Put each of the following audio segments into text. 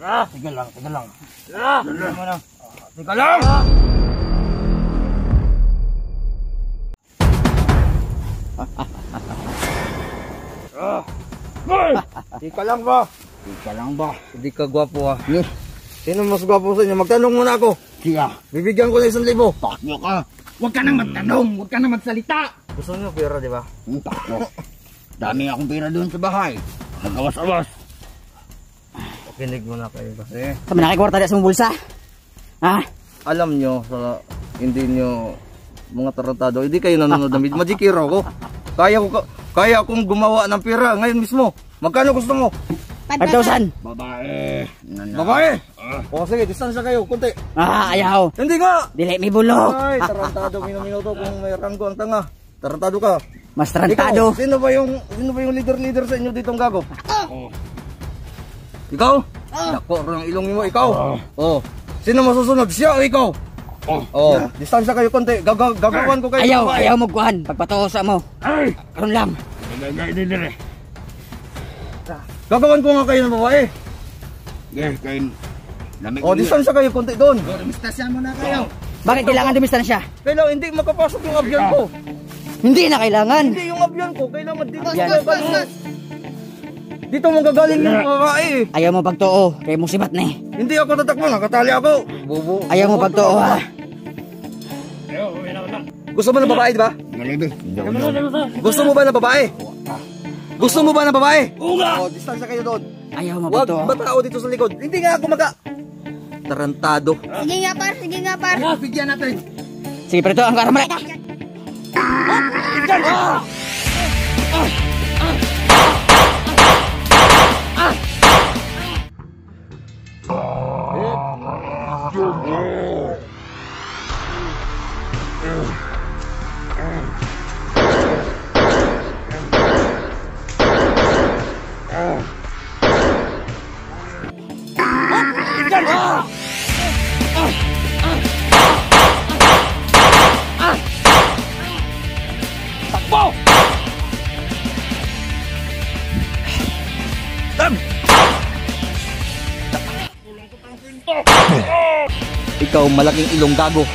Tiga lang. Tiga lang! Tika lang ba? Hindi ka gwapo ah. Sino mas gwapo sa inyo? Magtanong muna ako. Siya. Bibigyan ko na 1,000. Takyo ka. Huwag ka nang magtanong. Huwag ka nang magsalita. Gusto niyo pera, di ba? Takyo. Dami akong pera doon sa bahay. Nagawas-awas. Pakinig muna kayo kasi. Sa manakikwarta dyan sa mong bulsa. Ha? Alam nyo, sa hindi nyo mga tarantado, hindi kayo nanonood ng Magic Hero ko. Kaya akong gumawa ng pera ngayon mismo. Magkano gusto mo? 5,000. Babae. Babae! O sige, distansya kayo, kunti. Ayaw. Hindi nga! Dili may bulok. Ay, tarantado, minuto kung may ranggo ang tanga. Tarantado ka. Mas tarantado. Ikaw, sino ba yung leader sa inyo ditong gago? Ako. Ikaw? Dako, ang ilong mo, ikaw. Oh. Sino masusunod? Siya o ikaw? Oh, distansya kayo konti. Gagawan ko kayo. Ayaw mo kuhan. Pagpatuosa mo. Ay! Karon lang. Dire. Gagawan ko nga kayo ng babae. Yes, kain. Oh, distansya kayo konti doon. Mistasya mo na kayo. Bakit kailangan dumistansya? Kailangan hindi makapasok yung abyan ko. Hindi na kailangan. Hindi yung abyan ko. Kailangan dito. Dito manggagaling yung babae. Ayaw mo pagtuo. Kaya mo sibat na eh. Hindi ako tatakbo. Nakatali ako. Bubo. Ayaw mo pagtuo ha. Gusto mo ng babae, di ba? Malibi. Gusto mo ba ng babae? Gusto mo ba ng babae? Uga! Oh, distansya kayo doon. Ayaw mo Huwag pagtuo. matao dito sa likod. Hindi nga ako tarantado. Sige nga par. Bigyan natin. Sige, pero ito ang karamay. Ikaw malaking ilong gago.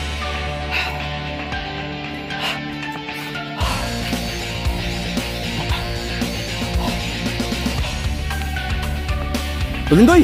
Tulindoy!